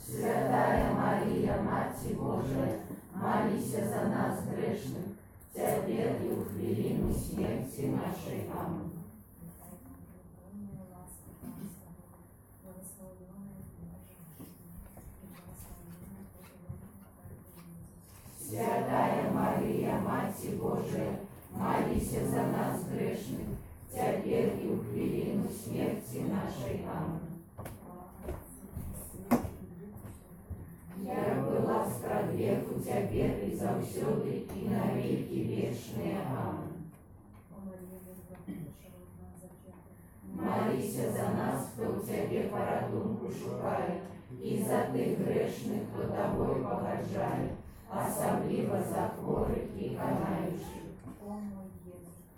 Святая Мария, Мать Божия, молись за нас грешных, теперь и в хвилину смерти нашей. Аминь. Святая Мария, Мать Божия, молись за нас грешных, теперь и в хвилину смерти нашей. Аминь. Я была спрадвеку теперь и завсёды, и навеки вечные. Аминь. Молись за нас, кто в тебе порятунку шукает, и за тих грешних, хто тобой погождає, особливо за хворих і канаючих.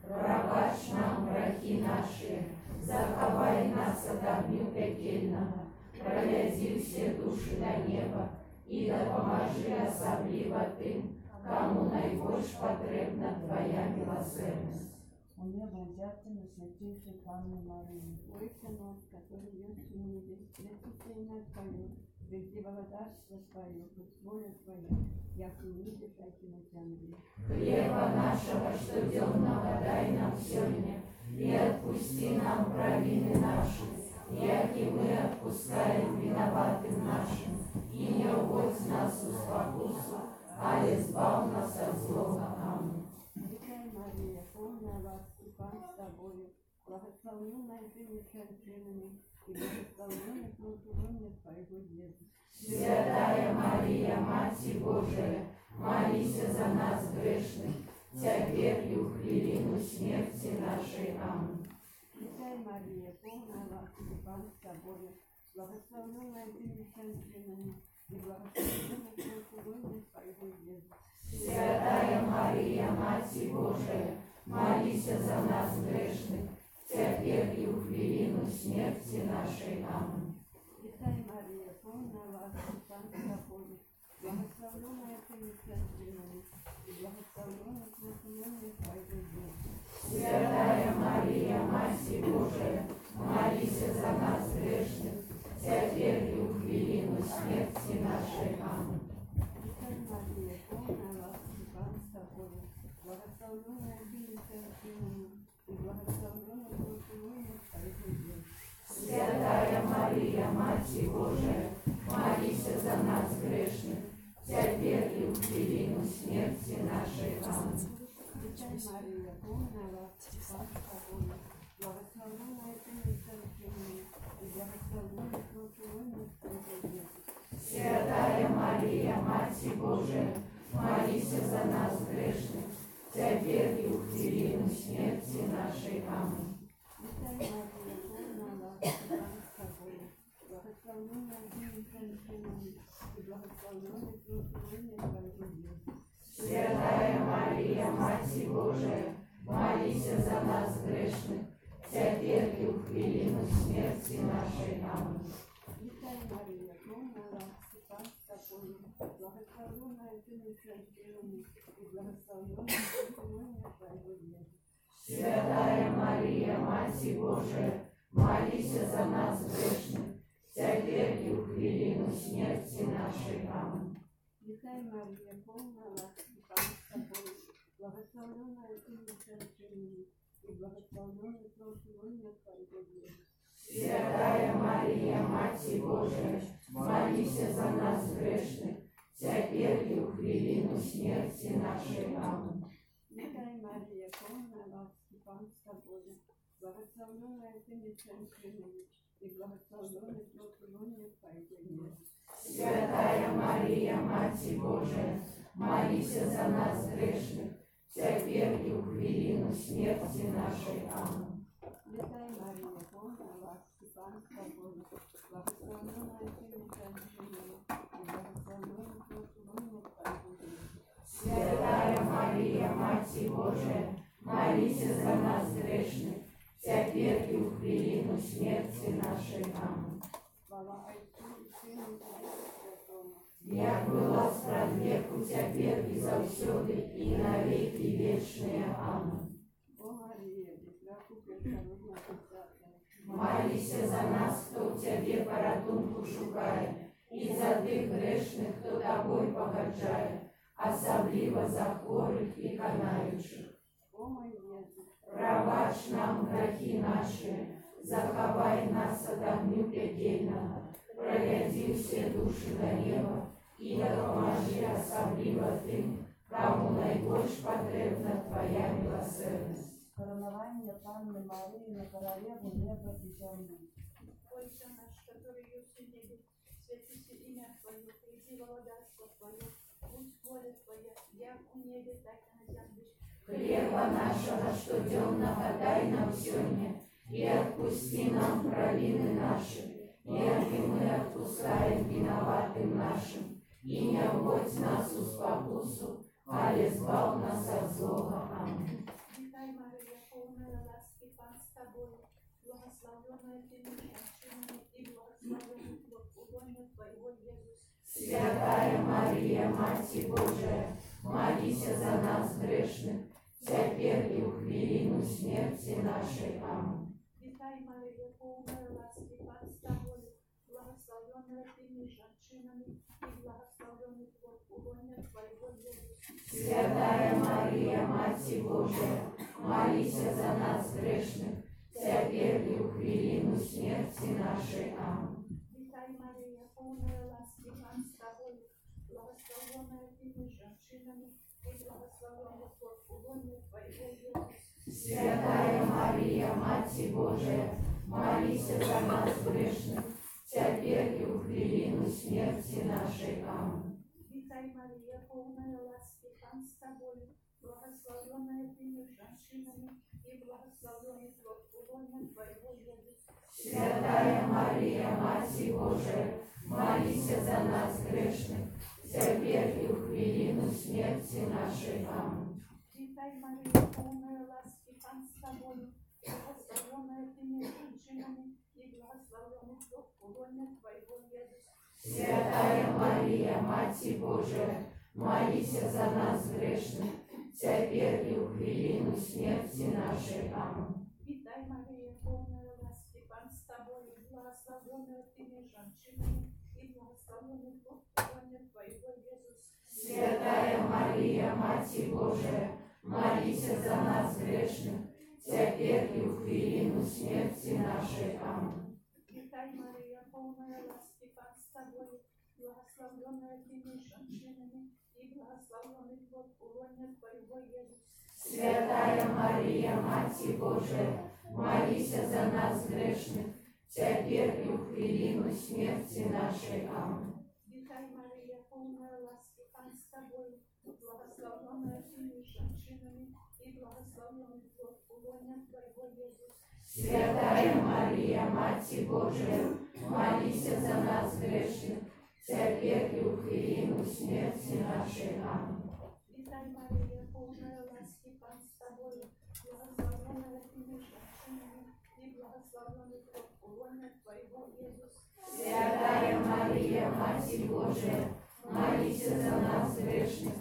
Пробач нам грехи наши, заховай нас от огню пекельного, провези все души до неба, и допоможи особливо тим, кому найбільш потрібна Твоя милосердность. У неба взяться на святейшей Анны Марии. Ойся нос, который есть в небе, святится имя Твое, прежде благодарство Твое, воля Твоя, яко не дышайте на земле. Хлеба нашего штодневного дай нам сегодня, и отпусти нам провины наши, яки мы отпускаем виноватым нашим, и не уводь нас в спокусу, а избав нас от злого. Аминь. Святая Мария, полная ласки, Пан с Тобою, благословенная Ты между женщинами, и благословенный плод лона Твоего Иисуса. Святая Мария, Мать Божия, молись за нас грешных, теперь и в хвилину смерти нашей. Аминь. Святая Мария, полная ласки, Пан с Тобою, благословенная Ты между женщинами, и благословенный плод лона Твоего Иисуса. Святая Мария, Мать Божия, молись за нас грешных, теперь и в хвилину смерти нашей. Аминь. Святая Мария, полная ласки, Пан с Тобою, благословенная Ты между женщинами, и благословенный плод лона Твоего Иисуса. Святая Мария, Мать Божия, молись за нас грешных, теперь и в хвилину смерти нашей. Аминь. Святая Мария, полная ласки, Пан с Тобою, благословенная Ты между женщинами, и благословенный плод лона Твоего Иисуса. Святая Мария, Мать Божия, молись за нас грешных, теперь и в хвилину смерти нашей. Аминь. Святая Мария, полная ласки, Пан с Тобою, благословенная Ты между женщинами, и благословенный плод лона Твоего Иисуса. Святая Мария, Мать Божия, молись за нас грешных, теперь и в хвилину смерти нашей. Аминь. Святая Мария, полная ласки, Пан с Тобою, благословенная Ты между женщинами, и благословенный плод лона Твоего Иисуса. Святая Мария, Мать Божия, молись за нас грешных, теперь и в хвилину смерти нашей. Аминь. Святая Мария, полная ласки, Пан с Тобою, благословенная Ты между женщинами, и благословенный плод лона Твоего Иисуса. Святая Мария, Мать Божия, молись за нас грешных, теперь и в хвилину смерти нашей. Аминь. Святая Мария, полная ласки, Пан с Тобою, благословенная Ты между женщинами, и благословенный плод лона Твоего Иисуса. Святая Мария, Мать Божия, молись за нас грешных, теперь и в хвилину смерти нашей. Аминь. Святая Мария, полная ласки, Пан с Тобою, благословенная Ты между женщинами, и благословенный плод лона Твоего Иисуса. Святая Мария, Мать Божия, молись за нас грешных, теперь и в хвилину смерти нашей. Аминь. Святая Мария, полная ласки, Пан с Тобою, благословенная Ты между женщинами, и благословенный плод лона Твоего Иисуса. Святая Мария, Мать Божия, молись за нас грешных, теперь и в хвилину смерти нашей. Аминь. Слава Отцу и Сыну и Духу Святому. Як была спрадвеку теперь и завсёды, и навеки вечные. Аминь. О Мария, без греху первородная Христа, Молись за нас, кто в тебе порятунку шукає, і за грешних, хто тобой погаджає, особливо за хворих і канаючих. О мой Єsus, Пробач нам грехи наши, заховай нас от огню пекельного, проведи все души до неба и допоможи особливо тим, кому найбільш потрібна Твоя милосердність. Коронування Панни Марії на королеву неба и земли. Отче наш, который есть в небе, святится имя Твое, приди володарство Твое, будь воля Твоя, як у небе, так и на земле. Хлеба нашего, что дневного, дай нам сегодня, и отпусти нам провины наши, и мы отпускаем виноватым нашим, и не вводь нас в спокусу, але избав нас от злого. Аминь. Витай, Мария, полная ласки, Пан с Тобою, благословенная Ты между женщинами, и благословенный плод лона Твоего, Иисус. Святая Мария, Мать Божия, молись за нас грешных, теперь и в хвилину смерти нашей. Аминь. Витай, Мария, полная ласки, Пан с Тобою, благословенная Ты между женщинами, и благословенный плод лона Твоего, Иисус. Святая Мария, Мать Божия, молись за нас грешных, теперь и в хвилину смерти нашей. Аминь. Витай, Мария, полная ласки, Пан с Тобою, благословенная Ты между женщинами, и благословенный плод лона Твоего, Иисус. Святая Мария, Мать Божия, молись за нас грешных, теперь и в хвилину смерти нашей. Аминь. Витай, Мария, полная ласки, Пан с Тобою, благословенная Ты между женщинами, и благословенный плод лона Твоего, Иисус. Святая Мария, Мать Божия, молись за нас грешных, теперь и в хвилину смерти нашей. Аминь. Витай, Мария, полная ласки, Пан с Тобою, благословенная Ты между женщинами, и благословенный плод лона Твоего, Иисус. Святая Мария, Мать Божия, молись за нас грешных, теперь и в хвилину смерти нашей. Аминь. Витай, Мария, полная ласки, Пан с Тобою, благословенная Ты между женщинами, и благословенный плод лона Твоего, Иисус. Святая Мария, Мать Божия, молись за нас грешных, теперь и в хвилину смерти нашей. Аминь. Витай, Мария, полная ласки, Пан с Тобою, благословенная Ты между женщинами, и благословенный плод лона Твоего, Иисус. Святая Мария, Мать Божия, молись за нас грешных, теперь и в хвилину смерти нашей. Аминь. Витай, Мария, полная ласки, Пан с Тобою, благословенная Ты между женщинами, и благословенный плод лона Твоего, Иисус. Святая Мария, Мать Божия, молись за нас грешных, теперь и в хвилину смерти нашей. Аминь. Витай, Мария, полная ласки, Пан с Тобою, благословенная Ты между женщинами, и благословенный плод лона Твоего, Иисус. Святая Мария, Мать Божия, молись за нас грешных,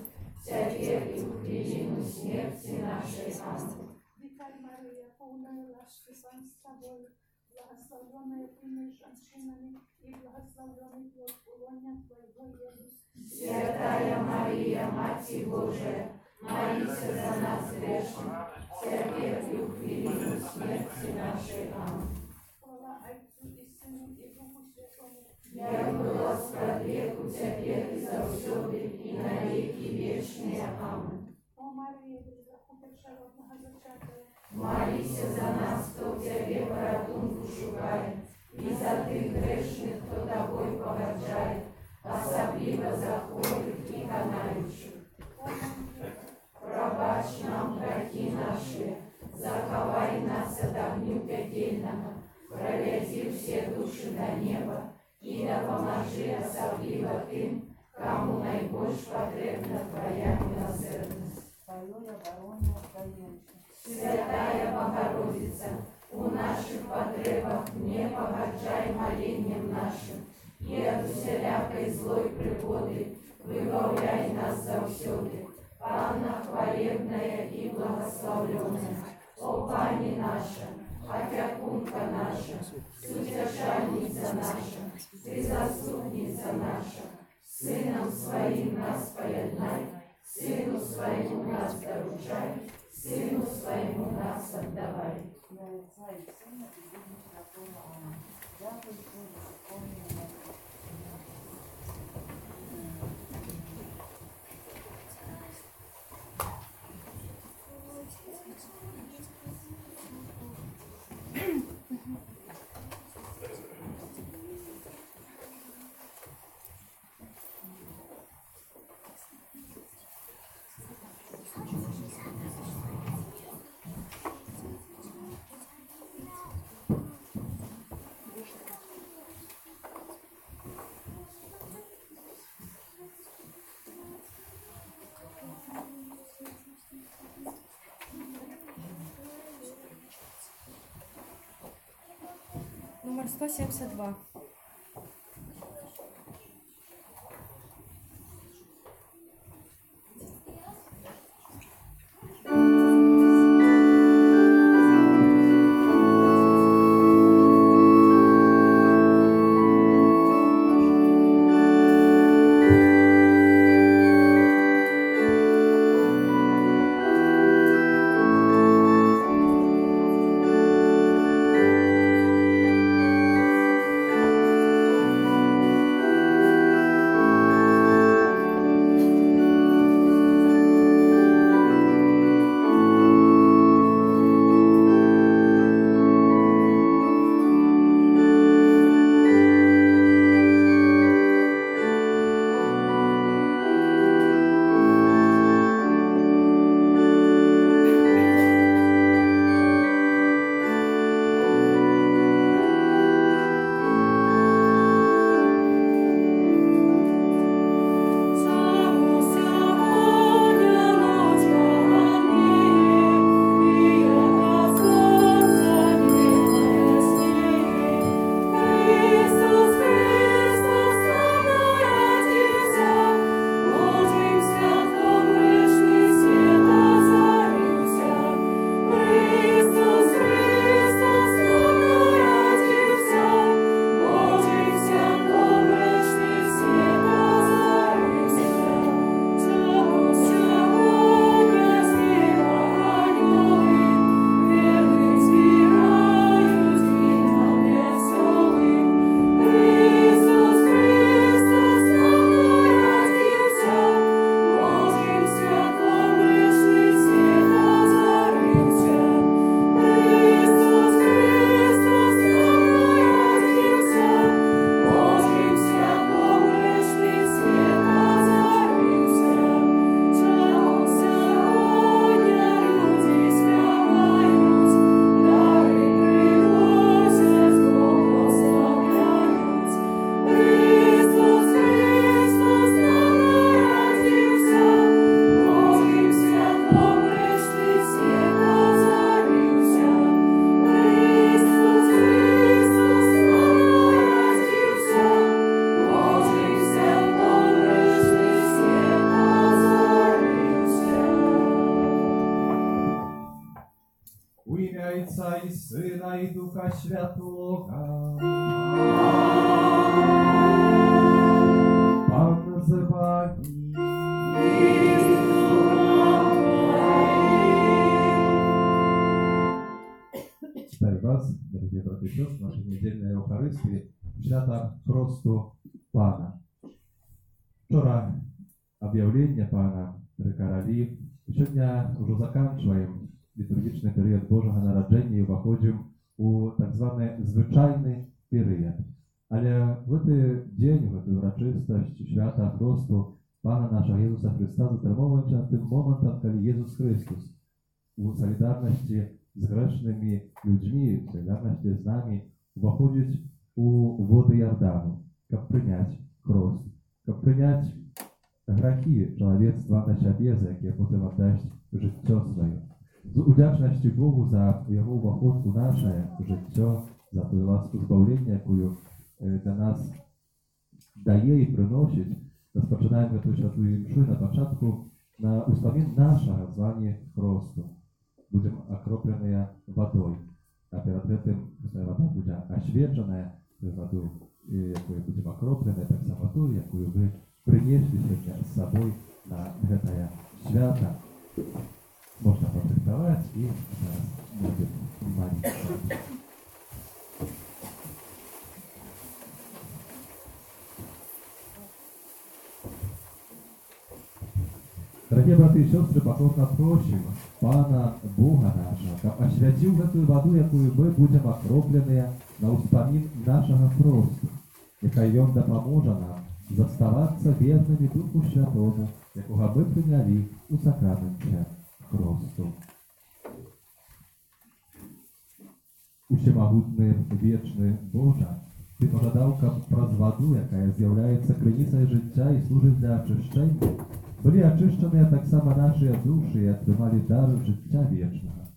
теперь и в хвилину смерти нашей. Аминь. Витай, Мария, полная ласки, Пан с Тобою, благословенная Ты между женщинами, и благословенный плод лона Твоего, Иисус. Святая Мария, Мать Божия, молись за нас грешных, теперь и в хвилину смерти нашей. Аминь. Хвала Отцу и Сыну и Духу Святому, Я была сподвеку теперь и завсёды, и на веки вечные. Аминь. О Мария, без греху першородного зачатая, Молись за нас, кто в Тебе порятунку шукает, и за тих грешних, хто Тобой погаджає, особливо за хворих і канаючих. о Мария, Пробач нам грехи наши, заховай нас от огню пекельного, проведи все души до неба, и допоможи особливо тим, кому найбільш потрібна Твоя милосердність. Свою оборону отдаемся. Святая Богородица, у наших потребах не погаджай молением нашим, и от всякой злой пригоды выбавляй нас завсёды. Панна хвалебная и благословленная, о Пани наша, опекунка наша, утешальница наша, ты заступница наша, Сыном Своим нас поеднай, Сыну Своему нас доручай, Сыну Своему нас отдавай. Для Отца и Сына и Духа Святого. Аминь. Дякую, що законні молитви. Номер 172. Отца и Сына и Духа Святого. Пан з вами. Вітаю вас, дорогі брати і сестри, наші недільні Евхаристії, свята Хресту Пана. Вчора объявление Пана, три короли. Сегодня уже заканчиваем літургічний період Божого народження і виходимо у так званий звичайний період. Але в цей день, в цю урочистость свята Хресту Пана нашого Ісуса Христа затримовуємося тим моментом, коли Ісус Христос у солідарності з грешними людьми, в солідарності з нами, виходить у води Йордану, щоб прийняти хрест, щоб прийняти грехи чоловічства на себе, за які потім віддасть життя своє. З удячності Богу за його уваход у наше життя, за ту ласку збавлення, яку для нас дає і приносить, розпочинаємо ту святу імшу на початку на успомін нашого звання Хресту. Будем окроплены водой, а перед этим вода будет освячена, воду, якою будем окроплены, так само ту, якою ви прынеслі сёння з сабой на гэтае свята. Можна падрыхтаваць і зараз будзем маліцца. Дорогие браты и сестры, покорно просим Пана Бога нашего, каб освятил эту воду, якую мы будем окропленные на успомин нашего просто. Нехай Ён дапаможа нам заставаться верными Духу Святому, якога мы приняли у сакраменте Христу. Усемагутны вечны Божа, Ты пожадал, каб праз воду, якая з'яўляецца крыніцай жыцця і служыць для ачышчэння, былі ачышчаныя таксама нашыя душы і атрымалі дар жыцця вечнага.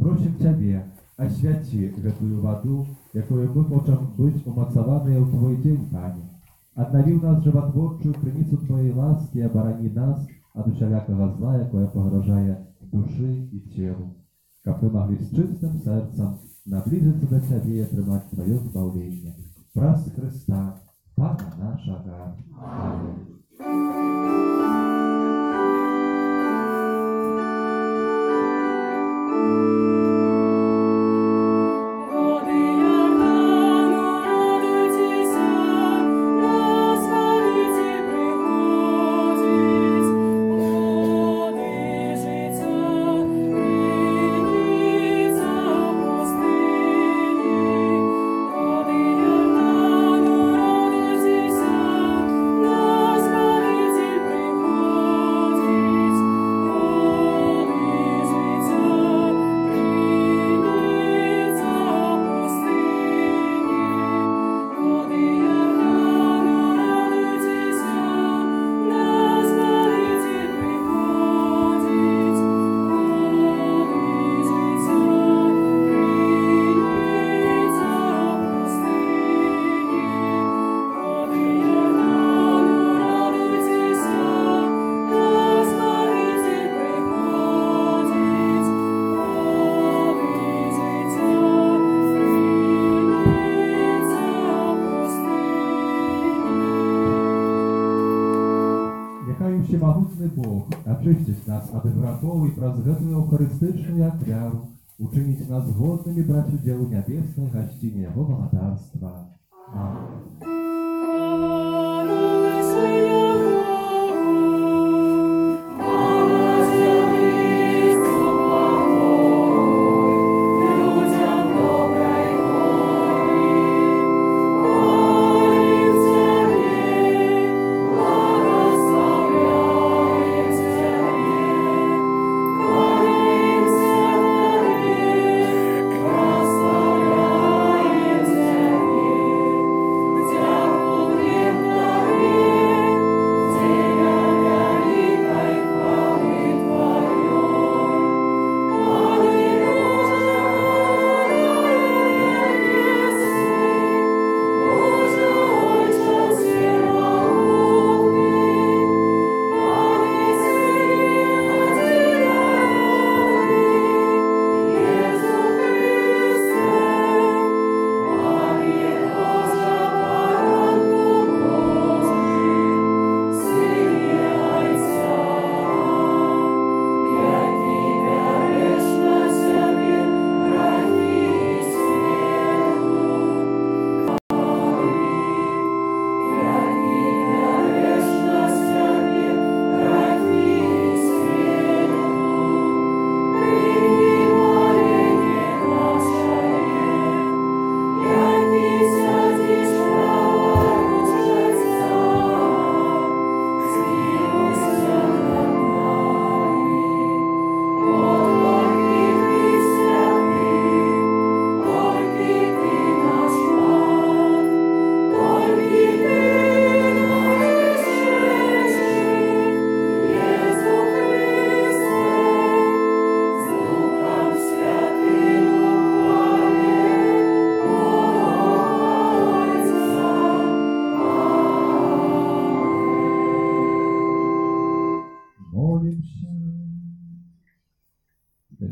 Просім Цябе, асвяці гэтую ваду, якою мы хочам быць умацаваныя ў Твой дзень, Пане. Аднаві ў нас жыватворчую крыніцу Твоей ласкі і абарані нас ад усялякага зла, якое пагражае душы і целу, каб мы маглі з чыстым сэрцам наблизиться до Цябе и атрымаць Твое збаўленне. Праз Христа, Пана нашага. Аминь. Всемогутный Бог, очистить нас от грехов и праз гэтую Eucharystyczную отряру, учинить нас годными брать удел в небесной гостине Его володарства. Аминь.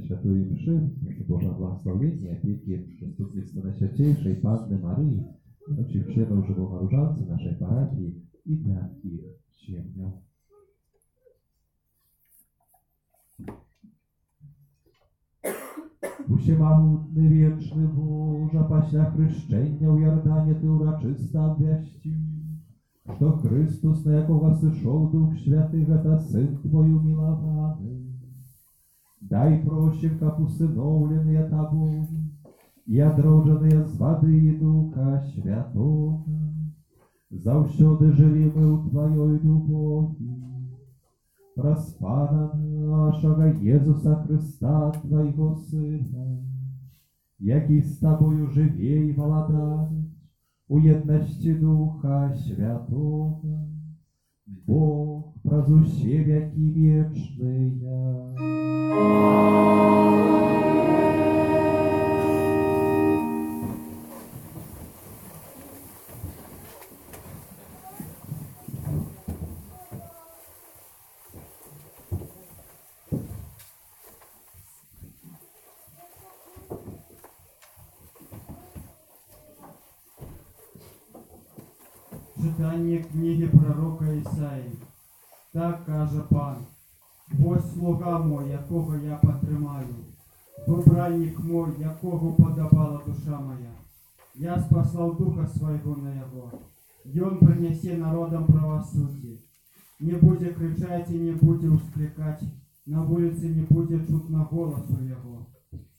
Святої Мши, Божа благословення, опеки заступництва Найсвятейшей Панны Марии, навчившего живого ружанца нашей парафии и для их ciemniał. Usiemałny wieczny Boża, paśla chryszczenia u Jordanie Ty uroczysta obwiaścił, что Chrystus, na jakogo сышел Дух Święty, это Сын Твой умилованный. Дай просим, как усыновленные Тобой, и одродженные з воды и Духа Świętого, завсёды живи мы у Твоей любови. Праз Пана нашего Иисуса Христа, Твоего Сына, який з Тобою живе и владает, у єдності Духа Святого, Бог прозуще веки вечные. Читання книги пророка Ісаї. Так каже Пан: «Ось слуга мой, якого я потримаю, вибранник мой, якого подобала душа моя. Я спаслав духа свого на його, і он принесе народам правосудие. Не буде кричать и не буде ускликать, на вулиці не буде чутно голосу його.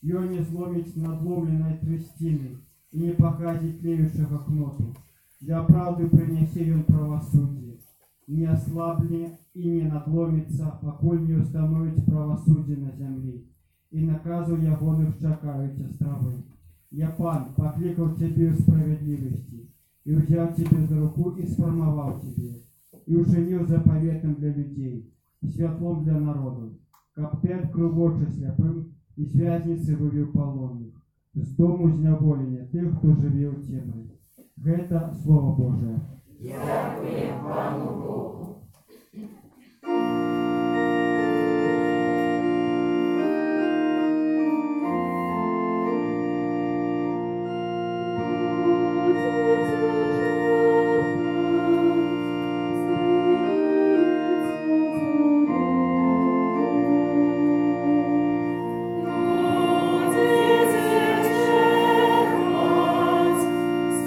І он не зломить надломленной тростины, и не погасит тлеющего кноту. Для правды принесе он правосудие, не ослабне и не надломится, поколь не установить правосудие на земле, и наказу ягоных чакають острови. Я, Пан, покликал тебе в справедливости, и взял тебе за руку и сформовал тебе, и учинил заповедным для людей, и светлом для народу, как ты открыл очи слепым, и с вязницы вывел полонных, с дому зневоления тех, кто живе у темной». Это Слово Божие. Дякуємо Пану Богу.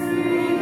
Скрыть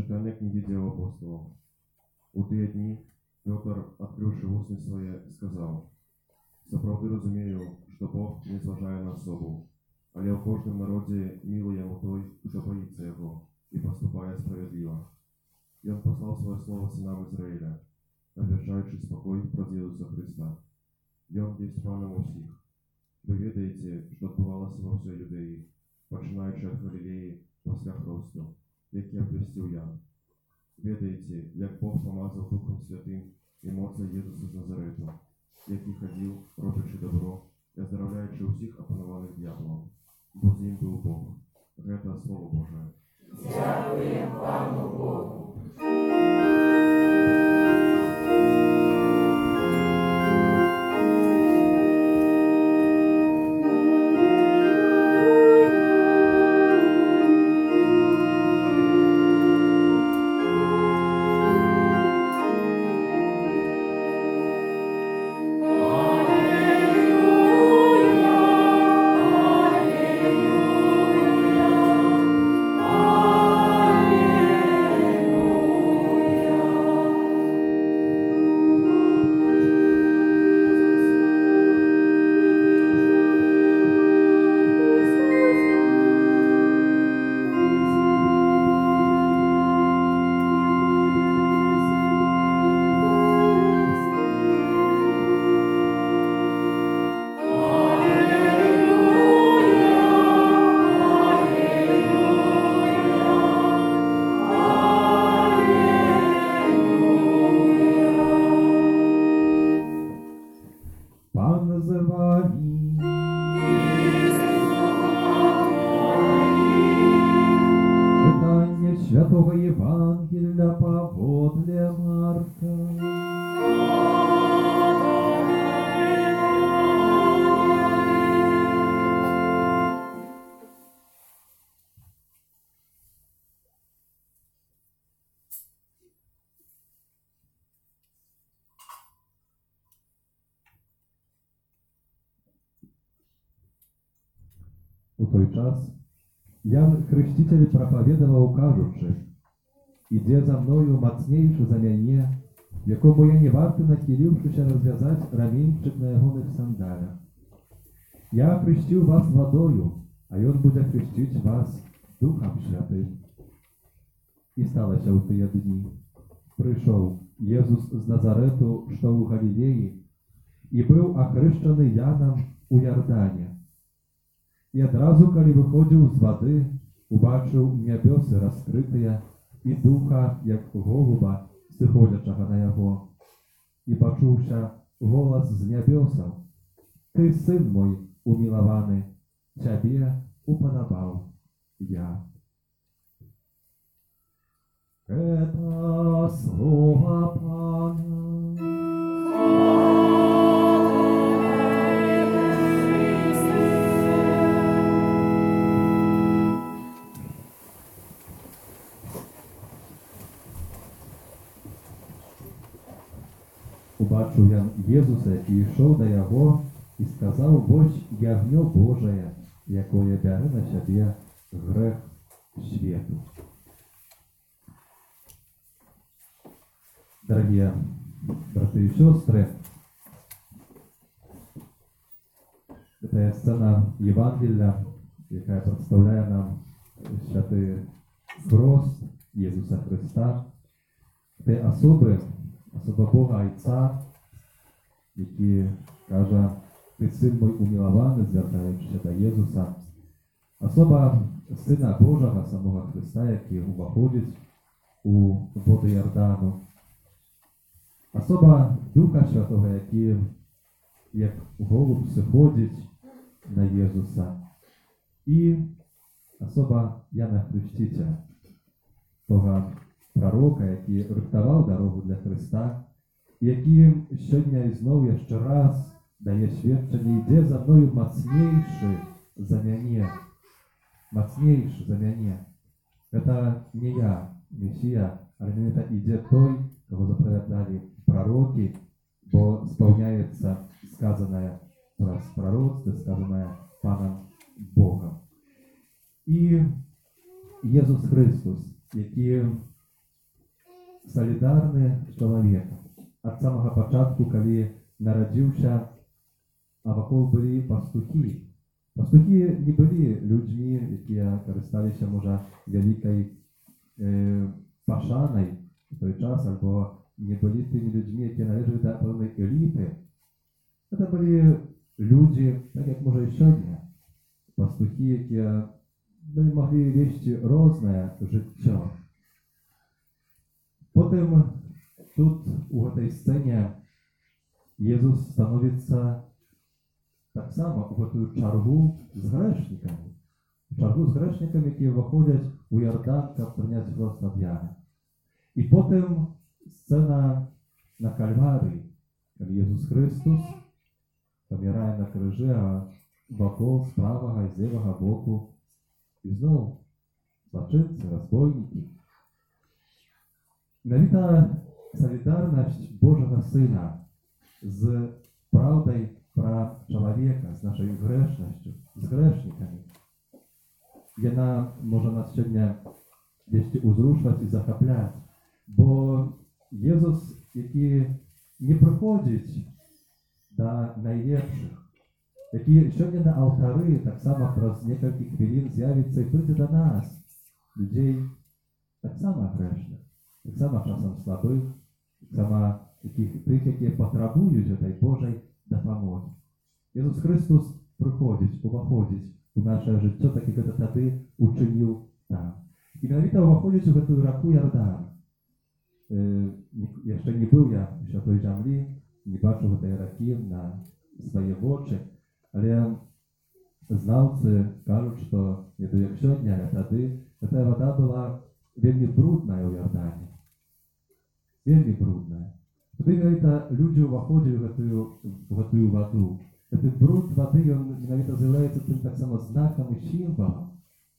Читание книги Дел апостолов. У тыя дні Петр, адкрыўшы вусны свае, сказаў: «Сапраўды разумею, што Бог не зважае на асобу, але ў кожным народзе мілы яму той, хто боіцца яго і паступае справядліва. Ён паслаў сваё слово сынам Ізраіля, абвяшчаючы спакой праз Ісуса Христа. Ён ёсць панам усіх. Вы ведаеце, што адбывалася ва ўсёй Юдэі, пачынаючы ад Галілеі пасля хросту, які абвясціў Ян. Ведаеце, як Бог памазаў Духом Святым і моцай Езуса з Назарету, які хадзіў, робячы добро і аздараўляючы ўсіх апанаваных д'ябалаў, бо з ім быў Бог. Гэта Слово Божае. Дякуємо Пану Богу. Пан з вами. Читання Святого Євангелія паводле Марка. У той час Ян Хреститель проповедовал, кажучи: «Іде за мною мацнейший за мяне, якому я не варты, нахилившися, развязать рамінчик на ягоних сандалях. Я хрестю вас водою, а ён буде хрестить вас Духом Святым». І сталося у тыя дні. Прийшов Єзус з Назарету, що у Галілеї, і був охрещений Яном у Йордані. І одразу, коли виходив з води, убачив небеси розкритыя і духа, як голуба, сиходячого на його. І почувся голос з небесов: «Ти, син мой умилований, тебе уподобав я». Это слово Пана. Убачив Ян Єзуса, який йшов до його, і сказав: «Ось ягньо Божие, якое бере на себе грех світу». Дорогие браты и сестры, это сцена Евангелия, яка представляє нам святий хрост Єсуса Христа, те особи Бога Отця, які каже: «Ти, син мой умилований», звертаючись до Єсуса, особа Сина Божого, самого Христа, який увоходить у води Йордану, особа Духа Святого, який, як голуб, сиходить на Єсуса, і особа Яна Хрестителя, того пророка, який рихтував дорогу для Христа, який сьогодні і знову ще раз дає свідчення: «Іде за мною мацнейший за мене, мацнейший за мене». Это не я, Мессия, але это іде той, кого заповедали пророки, бо сповняється сказане про пророцтво, сказане Паном Богом. І Єсус Христос, який солідарны з чалавекам. Ад самага пачатку, калі нарадзіўся, а вакол былі пастухі. Пастухі не былі людзьмі, якія карысталіся, можа, вялікай пашанай у той час, альбо не былі тымі людзьмі, якія належалі да пэўнай эліты. Гэта былі людзі, так як можа і сёння, пастухі, якія маглі весці рознае жыццё. Потым тут, у гэтай сцэне, Езус становіцца таксама у гэтую чаргу з грэшнікамі. Чаргу з грэшнікамі, якія выходзяць у Ярдан, каб прыняць хрост ад Яна. І потым сцэна на Кальварыі, калі Езус Христус памірае на крыжы, а вакол з правага і з левага боку ізноў злачынцы, разбойнікі. Менавіта салідарнасць Божага Сына з праўдай пра чалавека, з нашай грэшнасцю, з грэшнікамі. Яна можа нас сёння дзесьці ўзрушваць і захапляць, бо Езус, які не прыходзіць да найлепшых, які сёння на алтары таксама праз некалькі хвілін з'явіцца і прыйдзе да нас, людзей таксама грэшных, таксама часам слабых, таксама тых, якія патрабуюць гэтай Божай дапамогі. Езус Христус прыходзіць, уваходзіць у нашае жыццё, так як гэта тады учыніў там. І менавіта уваходзіць у гэтую раку Ярдан. Яшчэ не быў я ў святой зямлі, не бачыў гэтай ракі на свае вочы, але знаўцы кажуць, што веду як сёння, а тады гэтая вада была вельмі брудная ў Ярдане. Вельмі брудная. Тады менавіта людзі ўваходзілі ў гэтую ваду. Гэты бруд вады, ён менавіта з'яўляецца тым таксама знакам і сімвалам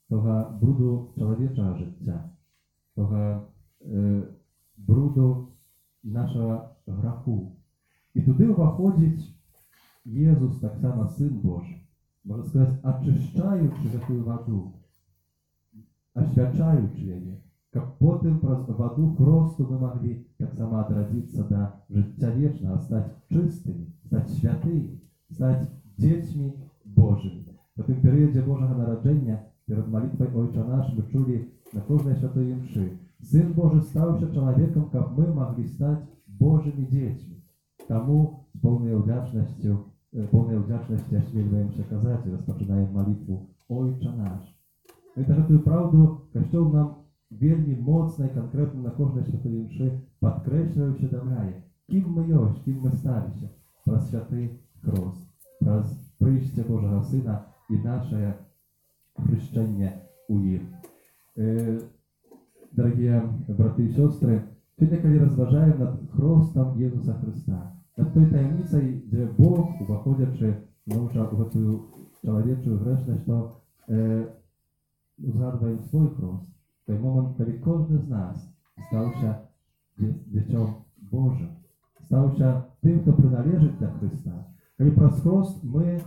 того бруду чалавечага жыцця, того бруду нашага граху. І туды ўваходзіць Езус, таксама Сын Божы, можна сказаць, ачышчаючы гэтую ваду, асвячаючы яе, каб потым праз ваду хросту мы маглі таксама адрадзіцца да жыцця вечнага, стаць чыстымі, стаць святымі, стаць дзецьмі Божымі. У тым перыядзе Божага нараджэння перад малітвай Ойча наш мы чулі на кожнай святой імшы: Сын Божы стаўся чалавекам, каб мы маглі стаць Божымі дзецьмі. Таму з поўнай удзячнасці асмельваемся казаць і распачынаем малітву Ойча наш. Гэтую праўду Касцёл нам вельмі моцна і канкрэтна на кожнай святой імшы падкрэслівае, усведамляе, кім мы ёсць, кім мы сталіся праз святы хрост, праз прыйсце Божага Сына і нашае хрышчэнне ў ім. Дарагія браты і сёстры, сёння, калі разважаем над хростам Езуса Хрыста, над той таямніцай, дзе Бог, уваходзячы ў гэтую чалавечую грэшнасць, то згадваем свой хрост, той момант, калі кожны з нас стаўся дзіцём Божым, стаўся тым, хто прыналежыць да Хрыста. Калі праз хрост мы,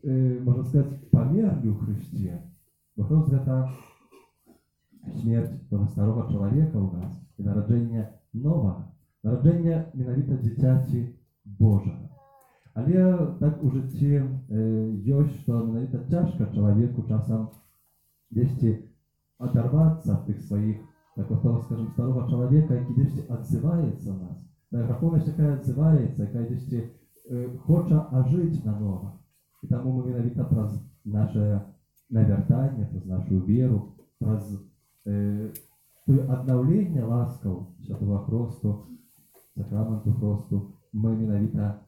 можна сказаць, памерлі ў Хрысце, бо хрост гэта смерць того старого чалавека ў нас і нараджэнне новага, нараджэнне менавіта дзіцяці Божага. Але так у жыцці ёсць, што менавіта цяжка чалавеку часам дзесьці адарвацца ад тых сваіх, так вот, скажем, старого чалавека, які дзесьці адзываецца ў нас. Грахоўнасць, якая адзываецца, якая дзесьці хоча ажыць нанова. І таму мы менавіта праз наше навяртанне, праз нашу веру, праз тое аднаўленне ласкаў святого хросту, сакраменту хросту, мы менавіта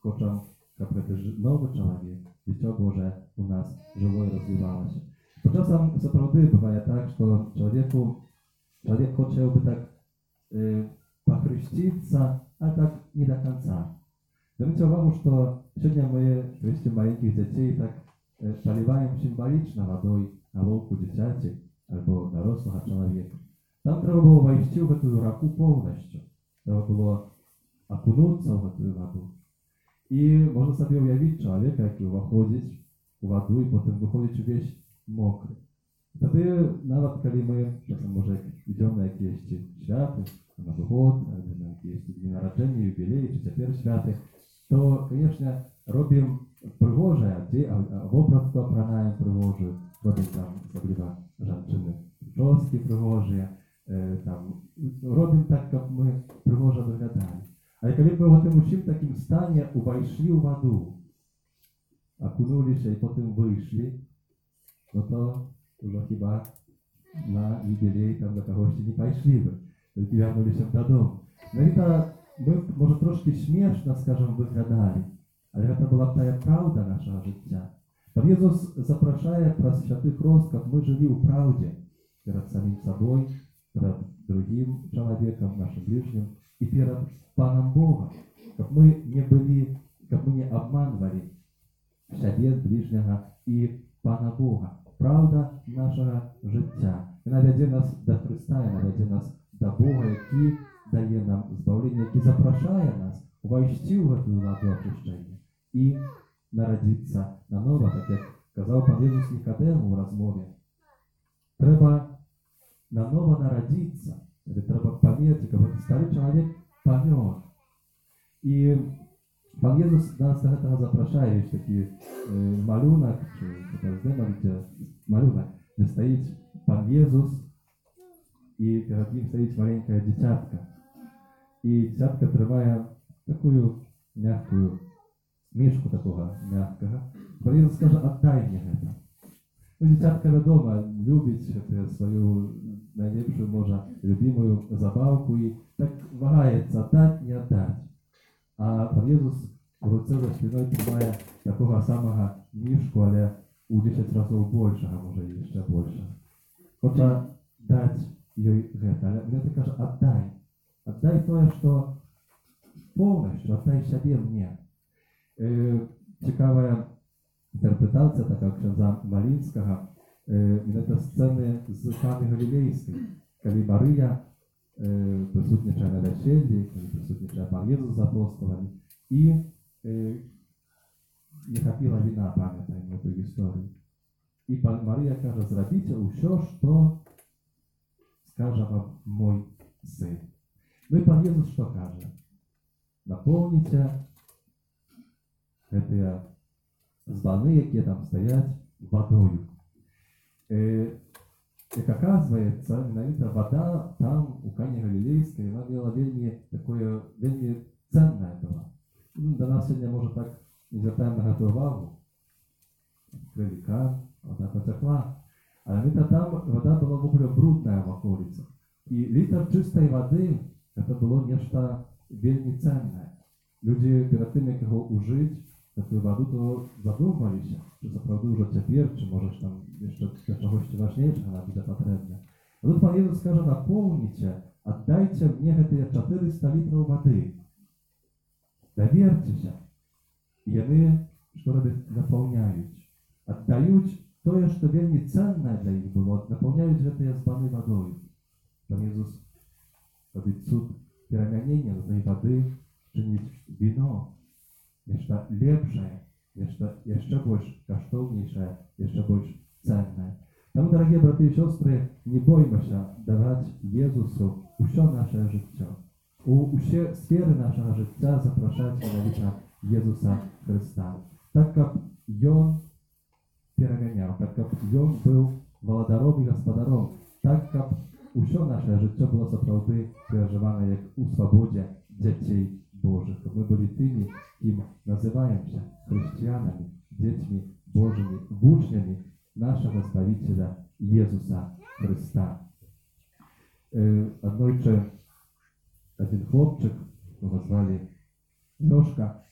хочам, каб гэты новы чалавек, дзіцё Божае у нас жыло і развівалася. Часам сапраўды бывае так, што чалавек хоча бы так пахрысціцца, а так не до конца. Зверніце увагу, што сёння мы хрысцім маленькіх дзяцей так паліваем сімвалічна вадой галоўку дзіцяці альбо дарослага чалавека. Нам трэба было ўвайсці ў гэтую раку поўнасцю. Трэба было акунуцца ў гэтую ваду. І можна сабе ўявіць чалавека, які ўваходзіць у ваду і потым выходзіць увесь мокры. Тады нават калі мы часам можа ідём на якіясьці святы, на Новы год, на якіясьці дні нараджэння, юбілеі ці цяпер святы, то, канешне, робім прыгожае, вопратку апранаем прыгожую, робім там асабліва жанчыны прычоскі прыгожыя, там робім так, каб мы прыгожа выглядалі. Але калі б мы ў гэтым усім такім стане увайшлі ў ваду, акунуліся і потым выйшлі, ну то ўжо хіба на юбілей там да кагосьці не пайшлі бы, толькі вярнуліся б дадому. Навіта мы, можа, трошкі смешна, скажам, выглядалі, але гэта была б тая праўда нашага жыцця. Пан Езус запрашае праз святы хрост, каб мы жылі ў праўдзе перад самім сабой, перад другім чалавекам, нашым бліжнім, і перад Панам Богам, каб мы не абманвалі сябе, бліжняга і Пана Бога. Праўда нашага жыцця. Яна вядзе нас да Хрыста, яна вядзе нас да Бога, які дае нам збаўленне, які запрашае нас увайсці ў гэтую ваду ачышчэння і нарадзіцца нанова, так як казаў пан Езус Нікадэму ў размове. Трэба нанова нарадзіцца, трэба памерці, каб гэты стары чалавек памёр. І пан Езус нас да гэтага запрашае, ёсць такі малюнак, малюнак, дзе стаіць пан Езус, і перад ім стаіць маленькая дзіцятка. І дзіцятка трымае такую мягкую мішку такога мягкага. Пан Езус скажа: аддай мне гэта. Ну, дзіцятка, вядома, любіць сваю найлепшую, можа, любімую забаўку і так вагаецца, аддаць, не аддаць. А пан Езус у руцэ за спіной трымае такога самага мішку, але у 10 разоў большага, можа, і яшчэ большага. Хоча даць ёй гэта, але гэта кажа: аддай. Аддай тое, што поўнасцю, аддай сябе мне. Цікавая інтэрпрэтацыя такая ксяндза Малінскага, гэта сцэны з Каны Галілейскай, калі Марыя прысутнічае на вяселлі, калі прысутнічае пан Езус з апосталамі, і не хапіла віна, памятаем эту гісторыю. І пан Марыя кажа: зрабіце ўсё, што скажа вам мой сын. Ну і пан Езус што кажа? Напоўніце гэтыя званы, якія там стаяць, вадою. Як аказваецца, менавіта вада там, у Кане Галілейскай, яна мела вельмі цэнная была. Да нас сёння, можа, так не звяртаем на гэтую увагу. Адкрылі кран, вода пацякла. А менавіта там вода была вогуле брудная в аколіцах. І літр чыстай вады гэта было нешта вельмі цэннае. Людзі перад тым, як яго ўжыць, гэтую ваду, то задумваліся, чи сапраўды ўжо цяпер, чи можа там яшчэ для чагосьці важнейшага нам будзе патрэбна. А тут пан Езус скажа: напоўніце, аддайце мне гэтыя 400 літраў вады. Даверцеся. І яны што робяць? Напаўняюць. Аддаюць тое, што вельмі цэннае для іх было, напаўняюць гэтыя збаны вадою. Пан Езус робіць цуд перамянення гэтай вады, чыніць віно. Нешта лепшае, нешта яшчэ больш каштоўнейшае, яшчэ больш цэннае. Таму, дарагія браты і сёстры, не боймася даваць Езусу ўсё нашае жыццё. У ўсе сферы нашага жыцця запрашаць менавіта Езуса Хрыста. Так, каб Ён пераганяў, так, каб Ён быў валадаром і гаспадаром, так, каб усё нашае жыццё было сапраўды перажывана як у свабодзе дзяцей Божых, каб мы былі тымі, кім называемся хрысціянамі, дзецьмі Божымі, вучнямі нашага Збавіцеля Езуса Хрыста. Аднойчы адзін хлопчык, яго звалі Лёшка,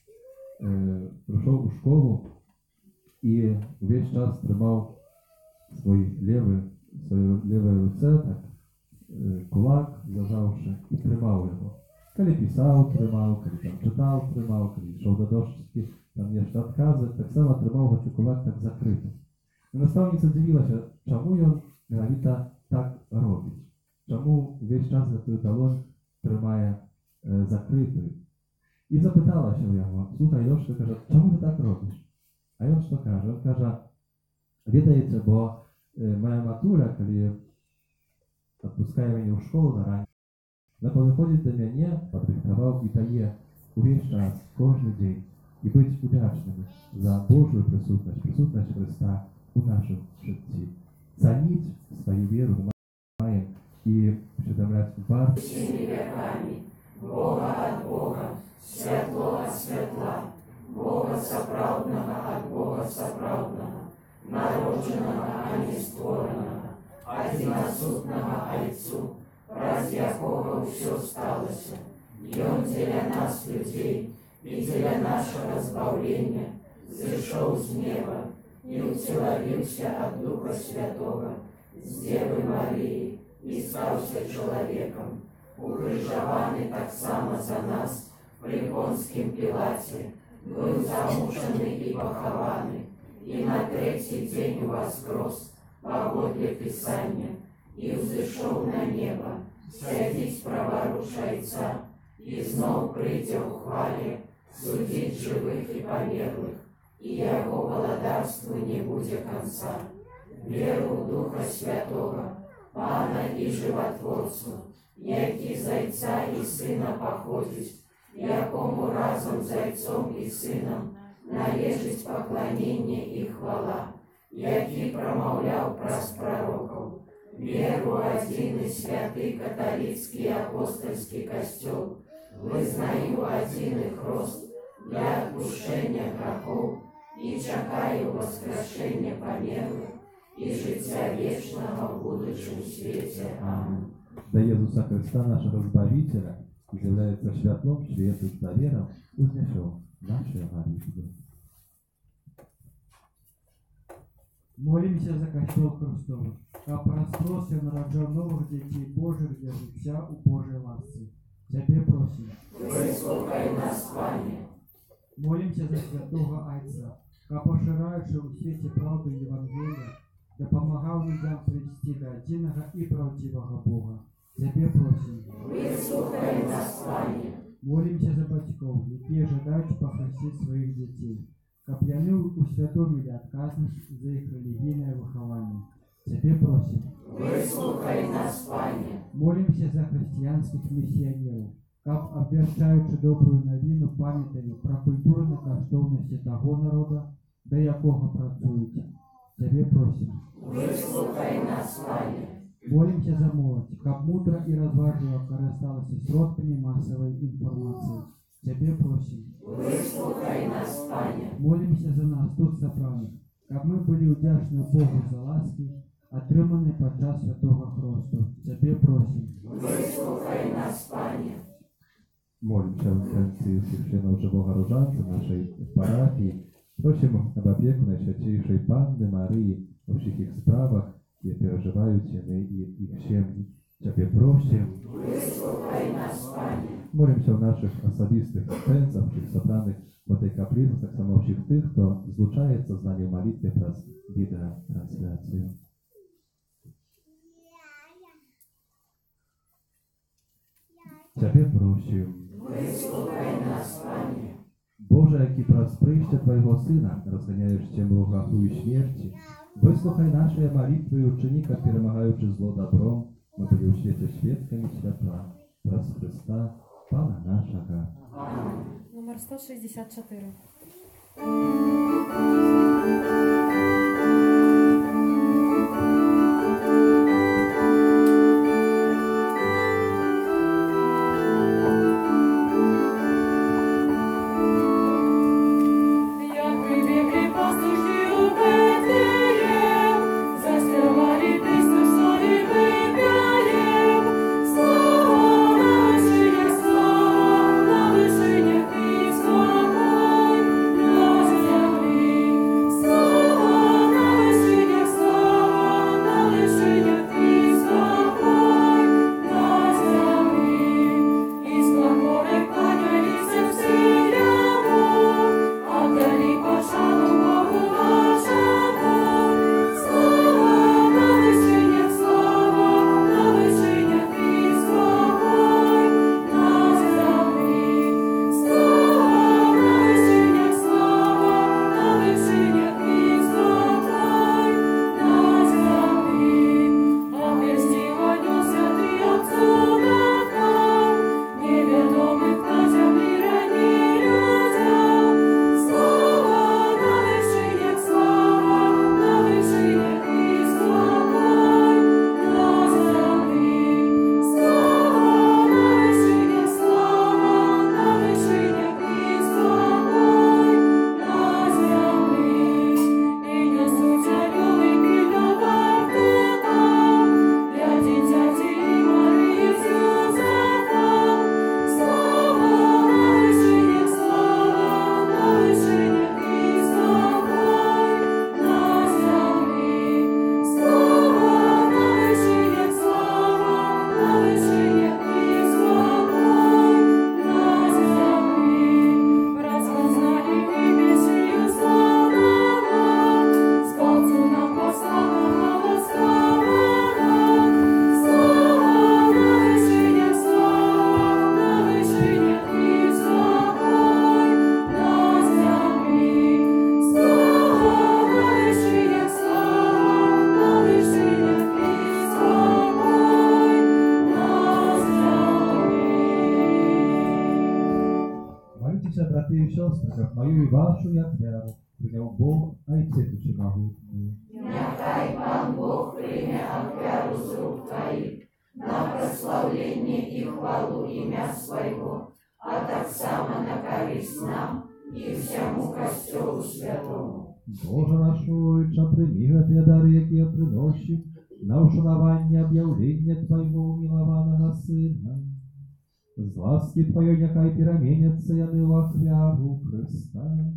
прыйшоў у школу і увесь час трымаў сваёй левай руцэ так кулак зажаўшы і трымаў яго. Калі пісаў, трымаў, калі там чытаў, трымаў, калі ішоў да дошчыкі, там нешта адказваць, таксама трымаў гэты кулак так закрыты. І настаўніца дзівілася, чаму ён менавіта так робіць, чаму увесь час гэтую далонь трымае закрытую. І запыталася ў яго: слухай, Лёшка, кажа, чаму ты так робіш? А ён што кажа? Ён кажа: ведаеце, бо моя матура, калі адпускае мяне ў школу на рань, она падыходзіць да мяне, падрыхтаваў і дае увесь час, кожны дзень, і быць удзячнымі за Божую прысутнасць Христа у нашым жыцці. Цаніць сваю веру мы маем і усведамляць вартасць Всеми веками, Бога от Бога, святло от святла, Бога сапраўднага от Бога сапраўднага, народженного, а не створенного, одиносутного Отцу, праз якого все сталося. Ён дзеля нас, людей, и дзеля нашего збавлення, зышоў з неба и уцеловился от Духа Святого, с Девы Марии, и стался человеком, укрыжованы так само за нас при Понским Пилате, был замучены и похованы, и на третий день воскрес, погодля Писания, и взышел на небо, сядзіць праворуч Отца, и знов придя в хвале, судить живых и померлых, и Его владарству не будет конца. Веру в Духа Святого, Пана и Животворцу, який з Отця і Сина походить, якому разом з Отцом і Сином належить поклонение и хвала, який промовляв праз пророков, веру один и святый католицкий апостольский костел, вызнаю один их рост для отпущения грехов и чакаю воскрешения померлых и життя вечного в будущем свете. Аминь. до Иисуса Христа, нашего Избавителя, является святлом, свету, вером, узнесем наши молитвы. Молимся за Костел Христовый, как распросил нараджав новых детей Божьих для життя у Божьей ласці. Тебе просим. Выслухай нас, Пане. Молимся за святого Отца, как пошираючи у свете правду Евангелия, допомагав людям прийти до единого и правдивого Бога. Тебе просим. Выслухай нас, Пане. Молимся за батьков, які жадають похрестить своїх дітей, как яны усвядомили отказность за их религийное выхование. Тебе просим. Выслухай нас, Пане. Молимся за христианских миссионеров, как обвящаючи добрую новину пам'ятали про культурну коштовності того народа, до якого працюють. Тебе просим. Выслухай нас, Пане. Молимся за молодь, как мудро и разважливо користалася сродками массовой информации. Тебе просим. Выслухай нас, Пане. Молимся за нас тут собраних, как мы были удячны Богу за ласки, отримані під час Святого Хресту. Тебе просим. Выслухай нас, Пане. Молимся в intencji священного живого рожанца нашей парафии. Просим об опеку Найсвятейшей Панны Марии во всех их справах, и переживают они и их семьи. Тебе просим. Выслухай нас, Пане. Молимся в наших особистых сенсах, всех собраних в этой каплице, так само всех тех, кто злучается с нами в молитве про видеотрансляцию. Тебе просим. Выслухай нас, Пане. Боже, який праз прийстя Твоего Сына розганяєш тьму греху і смерті, вислухай наші молитви і учини, как перемагаючи зло добром, ми були у світі свідками святла, праз Христа, Пана нашого. Номер 164. Слава поступях мою і вашу я віру, прийняв Бог, Отець Всемогутній. Нехай Пан Бог прийме ахвяру з рук Твоїх на прославлення і хвалу ім'я Своєго, а так само на користь нам і всьому Костьолу Святому. Боже наш Отче, прийми ті дари, які я приношу, на ушанування об'явлення Твоєго милованого Сина. З ласки Твоєї нехай переменяться яни в ахвяру Христа,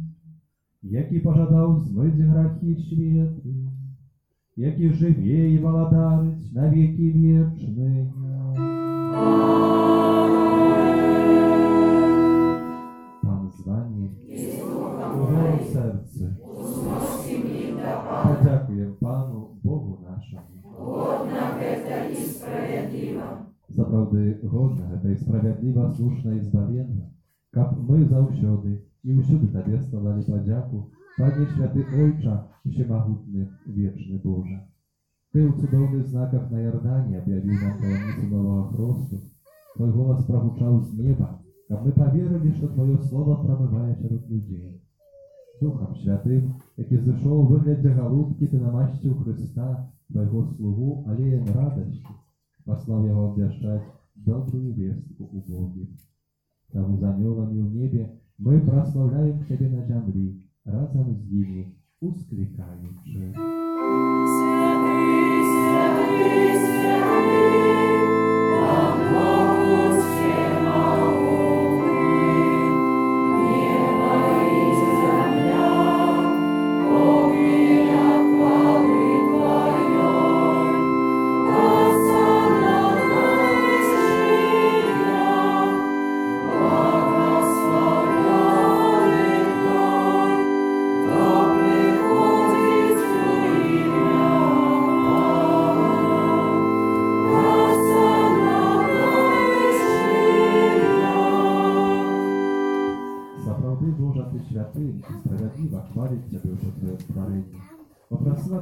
який пожадав змити грахи світу, який живе і володарить на віки вічні. Пан з вами, у серце. Подякуємо Пану Богу нашому. Годно гэта і справядліва. Запrawdy godna, гэта і справядліва, слушна і збавенна, каб мы заўсёды і ўсюды Табе складалі падзяку, Пане Святы Ojcze, Всемогутны, Вечны Боже. Ты ў цудоўных знаках на Ярдане аб'явіў нам таямніцу нового хросту, Твой голас прагучаў з неба, каб мы поверили, што Твоё слово прамывае сярод людзей. Духом Святым, які зышоў у выглядзе галубкі, Ты намасціў Христа, Твайго слугу, алеем радасці, паслаў яго абвяшчаць добрую вестку у Боге. Таму з анёламі ў небе мы праслаўляем Цябе на зямлі, разам з імі усклікаючы.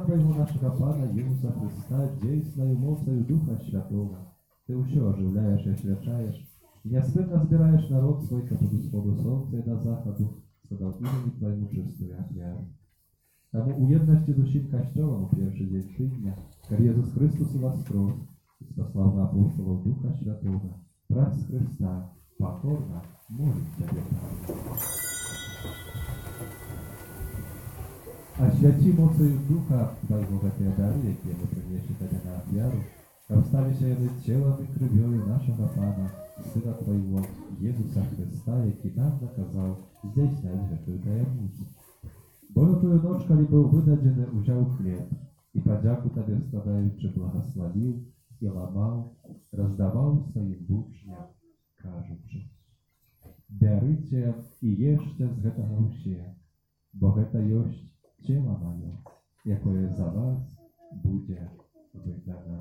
Твоего нашего Пана Иисуса Христа, действенною мощью Духа Святого, Ты все оживляешь и освящаешь, и неоспорно збираешь народ свой, как от усходу солнца и до заходу, складав имени Твоему чистую ахвяру. Тому у єдності з усім Костьолом у перший день тижня, коли Єсус Христос воскрес, і спаслав на апостолов Духа Святого, праць Христа, покорно молить Тебе, Освяти моцею Духа Твоего гэтыя дары, якія мы прынеслі Табе на ахвяру, каб сталіся яны целам і крывёю нашага Пана, Сына Твоего, Езуса Христа, які нам наказаў здзяйсняць гэтую таямніцу. Бо на тую ноч, калі быў выдадзены, узяў хлеб, і падзяку Табе складаючы благословіў і ламаў, раздаваў сваім вучням, кажучы: «Бярыце і ешце з гэтага ўсе, бо гэта ёсць цела маё, якое за вас будзе выдана».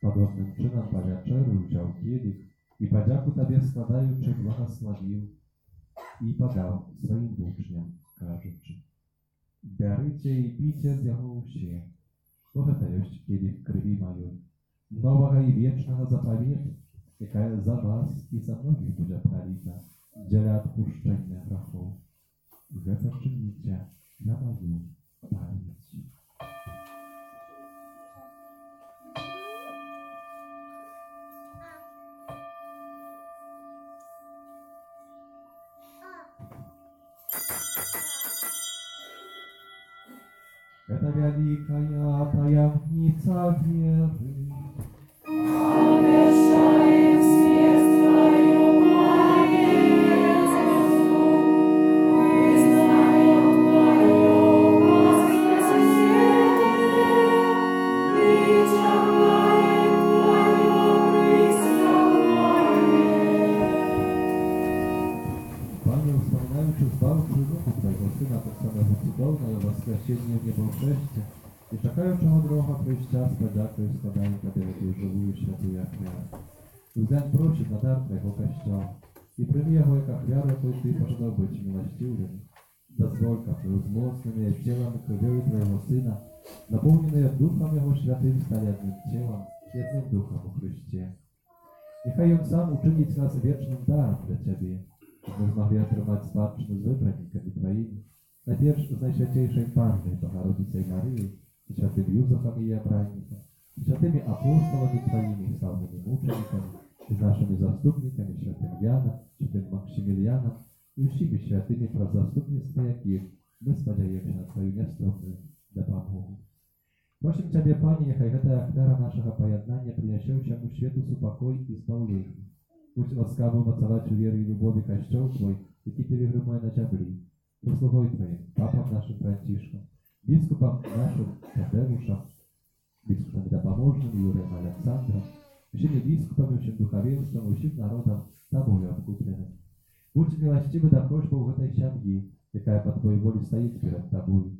Подобным чынам па вячэры ўзяў келіх і падзяку Табе складаючы благословіў і падаў сваім вучням, кажучы: «Бярыце і піце з яго ўсе, бо гэта ёсць келіх крыві маёй, новага і вечнага запавету, якая за вас і за многіх будзе праліта дзеля адпушчэння грахоў. Гэта чыніце на маю памяць». Это великая таямница веры. Обещаем свет Твою, Пане Иисусу, признаем Твое воскресение и чекаем Твое преступление. Пане, вспоминаючи збавчу руку Твоего Сина, так самого цудовного воскресіння в небовшесті, і чекаючи мудрого прийща, з подякою складаємо Тебе ту живую святую ахвяру. Узянь прощить на дар Твоего Костьола, і прийми його як ахвяру, якою Ти пожадав бути милостивим, Дозволь, как возмозгленные телом и кровью Твоего Сына, наполненные Духом Его Святым, стали одним телом и одним Духом у Христе. Нехай Он сам учинить нас вечным даром для Тебе, щоб ми змогли отримати спадщину з вибранниками Твоїми, найперш з найсвятейшою Панною Богородицею Марією, і святим Юзефом її обранником, і святими апостолами Твоїми і славними мучениками, і з нашими заступниками, святим Яном, святим Максиміліаном, і всіми святими, про заступництво яких ми сподіваємося на Твою нестромну допомогу. Просим Тебя, Пане, нехай эта ахвяра нашего поеднания принесет всему свету супокой и избавление. Пусть ласкаво умацовать у веры и любови Костел Твой, який пилигримує на Тябрі, послугой Твоим, папам нашим Франтишком, біскупам нашим Тадеушам, біскупам допоможним Юрием Александром, всеми біскупами, всем духовенством, всем народом Тобою откупленным. Будь милостивы до просьбы в этой семьи, якая по Твоей воле стоит перед Тобою.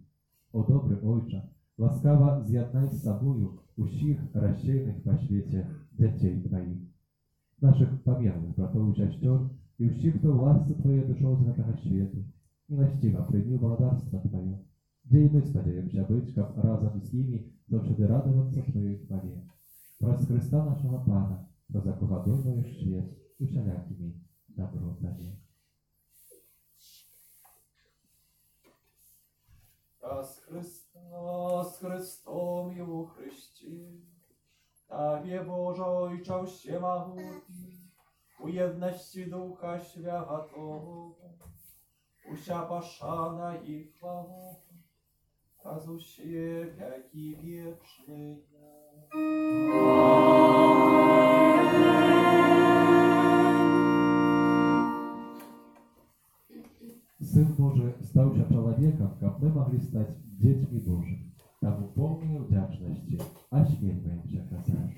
О добрый Ойче, ласкаво з'єднай з собою усіх розсіяних по світі дітей Твоїх, наших померлих братов і сестер, і всіх, хто власти Твоєї дошов з этого світу, милостиво прийми благодарство Твое, где и мы сподіваємося бить, как разом з ними завжди радуватися Твоїй хвалі. Про Христа нашого Пана, про закого світ, усялякими добротами. С Христом и у Христе, Тебе, Боже, Ojcze Всемогутний, у едности Духа Святого, уся пошана и хвала, разуще веки вечные. Сын Божий стался человеком, как мы могли стать детьми Божьими. Тому полной вдячности осмеливаемся казать.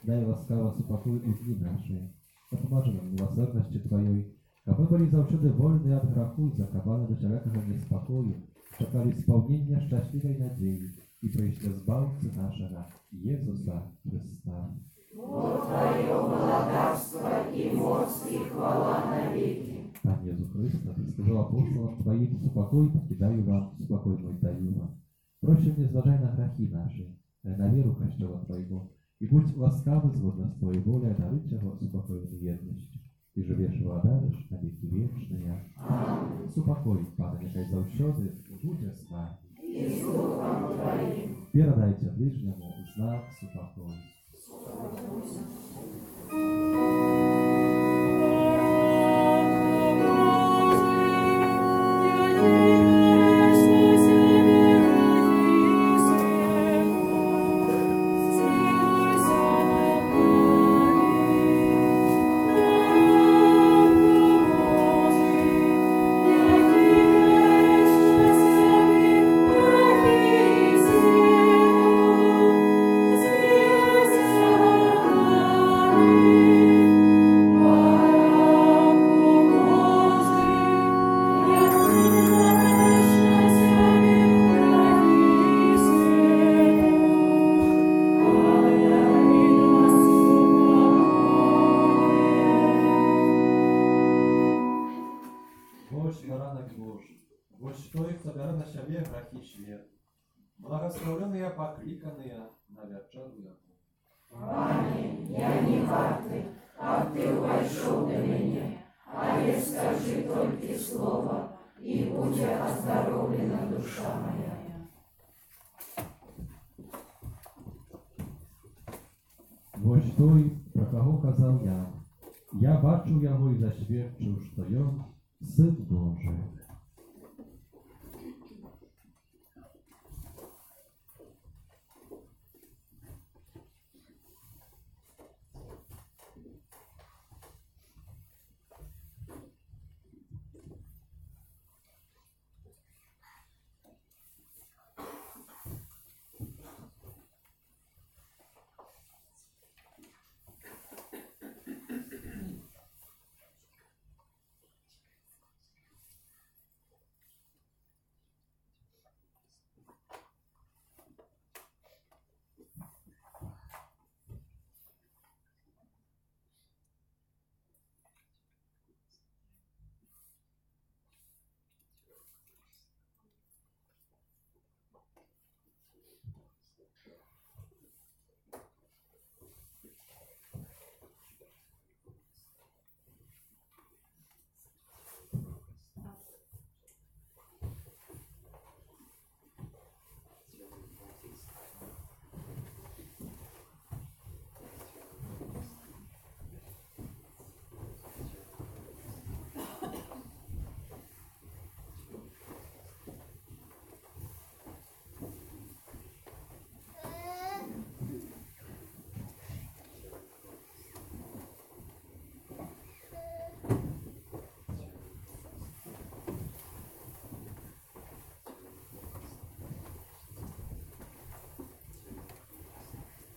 Дай ласкаво супокой у дни наши, допоможи нам милосердности Твоей, как мы были завсюди вольны от греху и закованы до человека неспокою, чекали исполнения счастливой надеи и пришли збавцы нашего Иисуса Христа. Вот Твое благодарство и мощь и хвала навеки. Пан Иисус Христос, Ты сказал апостолам Твоим, спокой покидаю вам, спокой мой даю вам. Проще не зважай на грехи наши, на веру Костела Твоего, и будь ласкавый згодно с Твоей волей дарить его спокойной верностью. Ты живешь и владаешь на веки вечные. Супокой, Пане, нехай завсёды буде с нами. И с Духом Твоим. Передайте ближнему знак супокою. Благословенные, покликанные на вечеру. Пане, я не вартий, а ти увійшов до мене, а я скажи тільки слово, і буде оздоровлена душа моя. Вось той, про кого казав я. Я бачу його і засвідчив, що ён Син Божий.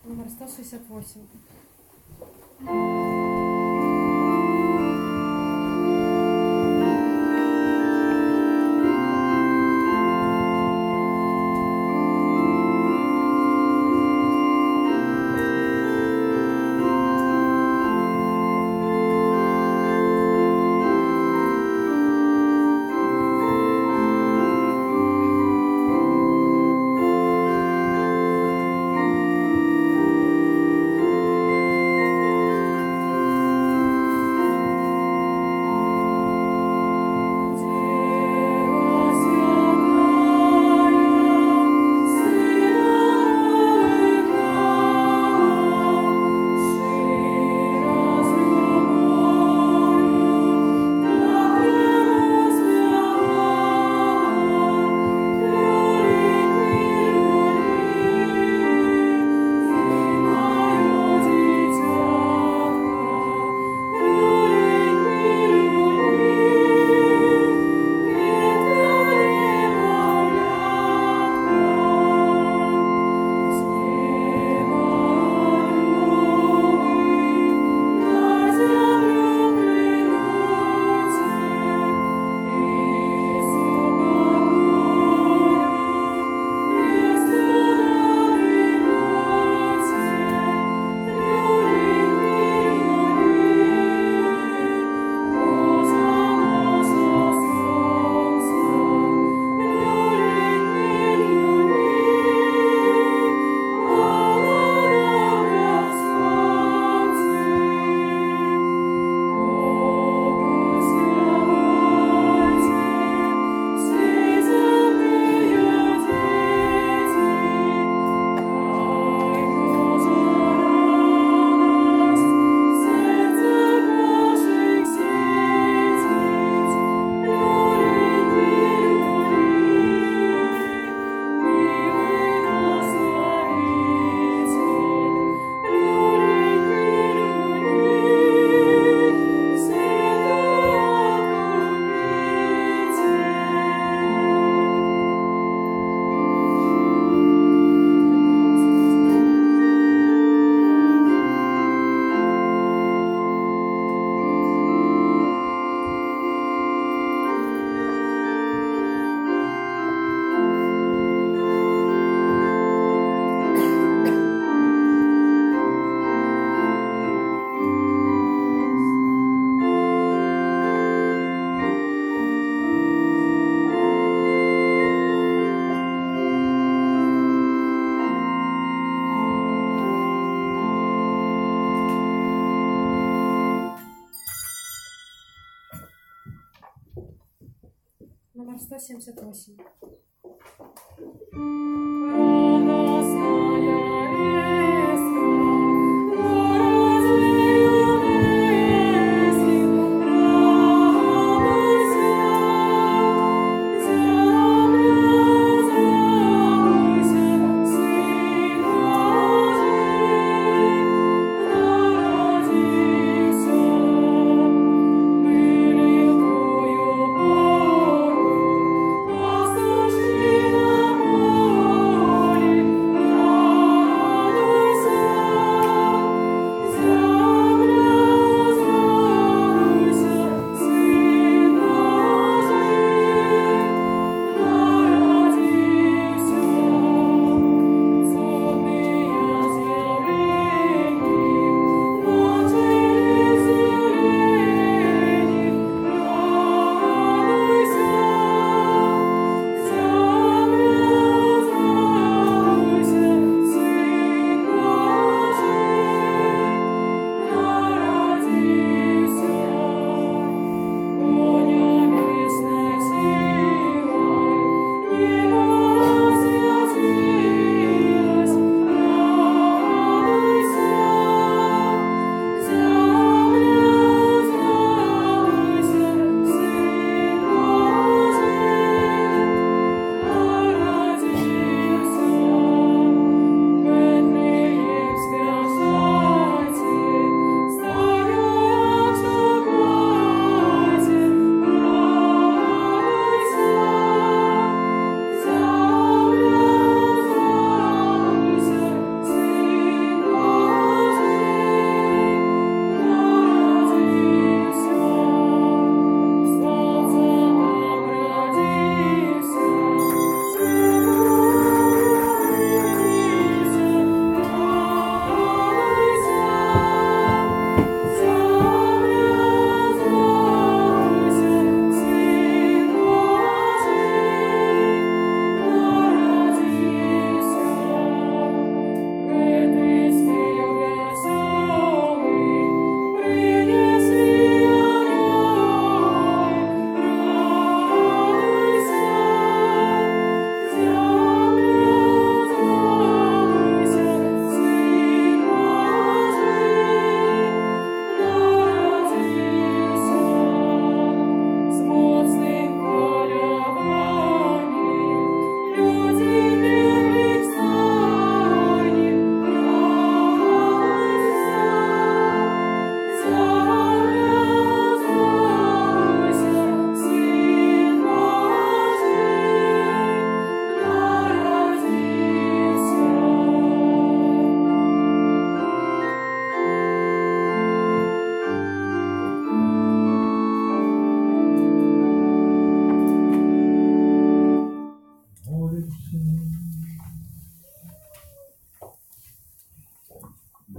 Номер 168. 678.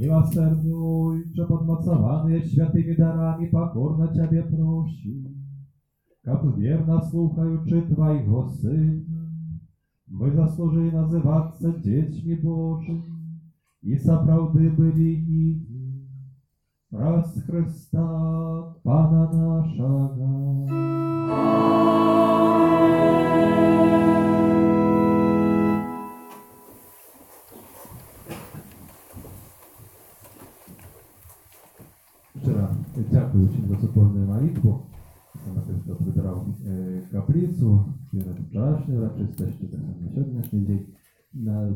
Miłosierny Ojcze, podmocowany świętymi darami, pokorno Ciebie prosi, как верно слухаючи Твоего Сына, мы заслужили называться детьми Божьими, и соправды были ими, раз Христа, Пана нашего. Вчера дякую всім за супорну молитву, саме тим, хто прибирав каплицю, перед вчорашньою урочистостю, так само на сьогоднішній день,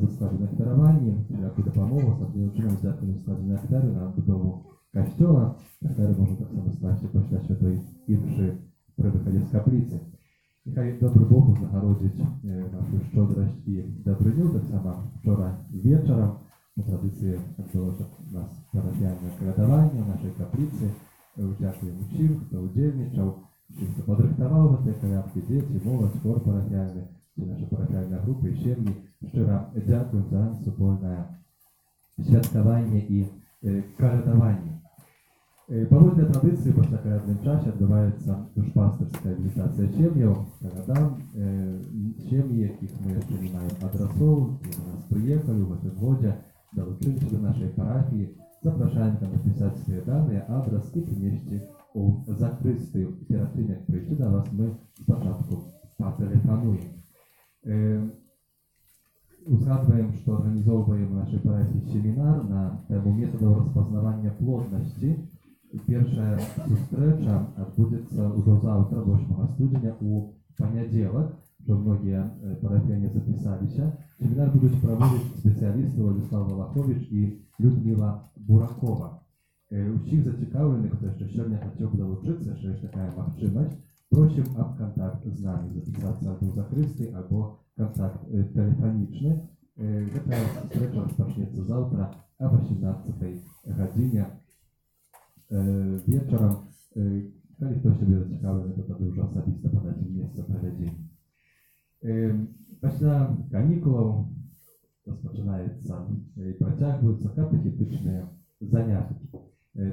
за складене керування, всіляку допомогу, особливо чином дякую складене офіцери на будову костюла. Офіцери можуть так само ставити після святої імші при виході з каплиці. І хай добрий Бог нагородить нашу щодрость і добриню, так само вчора вечором. По традиції відбулося у нас парафіальне колядування в нашій каплиці. Дякуємо всім, хто удільничав, всім, хто подрихтував ці колядки, діти, молодь, хор парафіальний, всі наші парафіальні групи і сім'ї. Щиро дякуємо за супольне святкування і колядування. Паводле традиції, після колядним часі відбувається душпастерська візитація сім'їв, колядам, сім'ї, яких ми ще не маємо адресов, які до нас приїхали в цьому годі, долучилися до нашей парафии, запрошаем там написать свои данные, адрес и принести у закрытую. Перед тем, как прийти до вас, мы спочатку патэлефануем. Узгадваем, што арганізоўваем нашай парафіі семінар на тэму метадаў распазнавання плоднасці. Першая сустрэча адбудзецца ўжо заўтра, 8 студзеня, у панядзелак, што многія парафіяне запісаліся. Семінар будуць праводзіць спецыялісты Владислав Валахович і Людмила Буракова. Усіх зацікаўленых, хто яшчэ сёння хацеў б далучыцца, яшчэ ёсць такая магчымасць, просім аб кантакт з намі, запісацца альбо за Хрысты, альбо контакт тэлефанічны. Гэта сустрэча распачнецца заўтра о 18 гадзіне вечарам. Калі хто сябе зацікаўлены, то тады ўжо асабіста пададзім месца правядзення. Пасля канікулаў распачынаецца і працягваюцца катэхетычныя заняткі.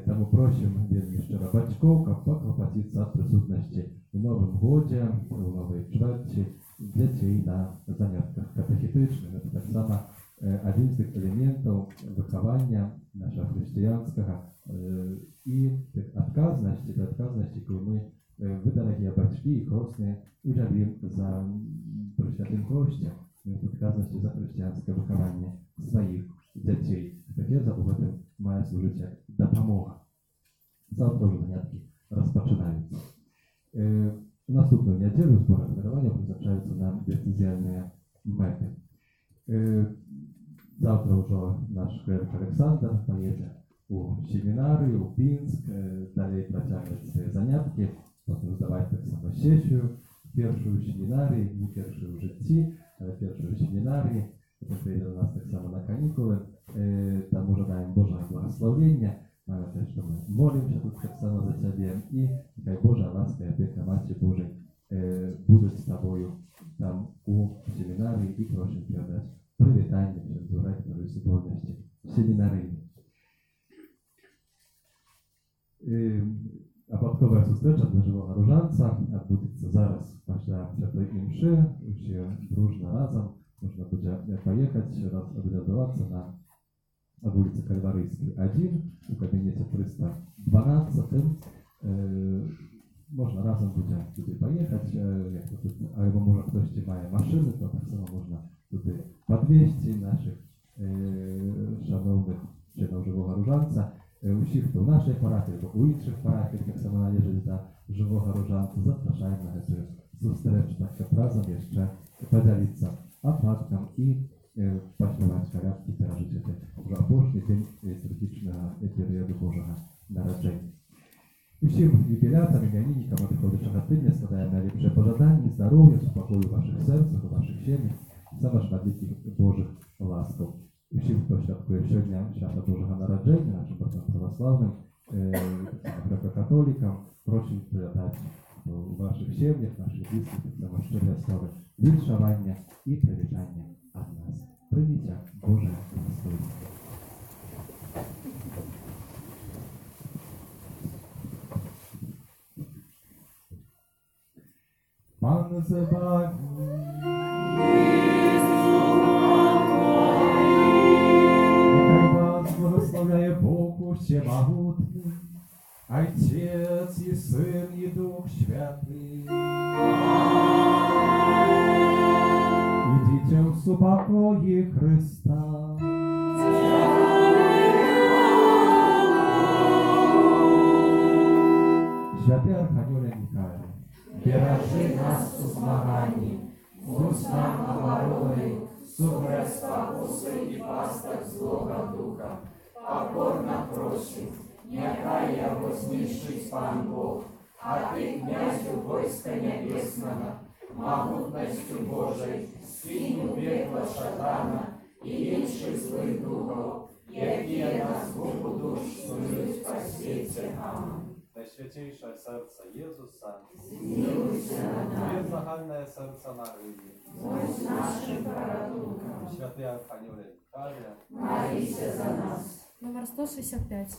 Таму просім вельмі шчыра бацькоў, каб паклапаціцца ад прысутнасці ў новым годзе, у новай чвэрці дзяцей на занятках катэхетычных. Гэта таксама адзін з тых элементаў выхавання нашага хрысціянскага і адказнасці, коли ви, дорогі батьки і хресні, узялі за при Святім Хресті адказнасці за хрысціянскае выхаванне сваіх дзяцей. Катэхеза ў гэтым мае служыць як дапамога. Заўтра ўжо заняткі распачынаюцца. У наступную нядзелю зборы абмеркавання прызначаюцца на дыяцэзіяльныя мэты. Заўтра ўжо наш клерык Александр паедзе у семінары, у Пінск, далей працягваць свае заняткі, потым здаваць таксама сесію, першую ў семінарыі, не першую ў жыцці, але першую ў семінарыі. Потым прыйдзе до нас таксама на канікулы. Таму жадаем Божага благаслаўлення. Памятаем, што мы молімся тут таксама за цябе, і няхай Божа ласка і апека Маці Божай будуць з табою там у семінарыі, і просім перадаць прывітанне księdzu rektoru i супольнасці семінарыйнай. Ападковая сустрэча для жывога ружанца адбудзецца зараз пасля святой імшы. Усе дружна разам можна будзе паехаць, будзе адбывацца на вуліцы Кальварыйскай 1 у кабінеце 312. Можна разам будзе туды паехаць, альбо можа хтосьці мае машыны, то таксама можна туды падвезці нашых шановных членаў жывога ружанца. Усіх, хто ў нашай парафіі, або ў іншых парафіях таксама належыць да жывога ружанца, запрашаем на гэтую сустрэчу, так каб разам яшчэ падзяліцца ападкам і паспяваць калядкі, перажыць гэты ўжо апошні дзень літургічнага перыяду Божага нараджэння. Усім юбілятам, імяніннікам адыходзячага тыдня складаем найлепшыя пажаданні, здароўя, супакою ў вашых сэрцах, у вашых сем'ях, самых шматлікіх Божых ласкаў. Усім, хто святкуе сёння свята Божага нараджэння, нашым братам праваслаўным, грэка-католікам, просім перадаць у вашых сем'ях, нашых блізкіх, таксама шчырыя словы віншавання і прывітання ад нас. Прыміце Божае благасловенне. Пан з вами. Благословляє Бог всемогутний, Отец и Сын и Дух Святый. Идите в супокое Христа. Святый Архангеле Михаиле, бережи нас у змаганні, будь нам обороною, супроть спокуси і пасток злого духа. Покорно просим, нехай його знищить Пан Бог, а ти, князю войска небесного, могутностью Божей, скинь у пекла шатана і інших злих духов, які нас губу душ сують по світі. Амин. Najświętniejsze serce Jezusa, Zmiłuj się nad nami, Bezzachalne serce Maryi, bądź naszym poradunkiem, Święty Archaniele Michaile, молися за нас. Номер 165.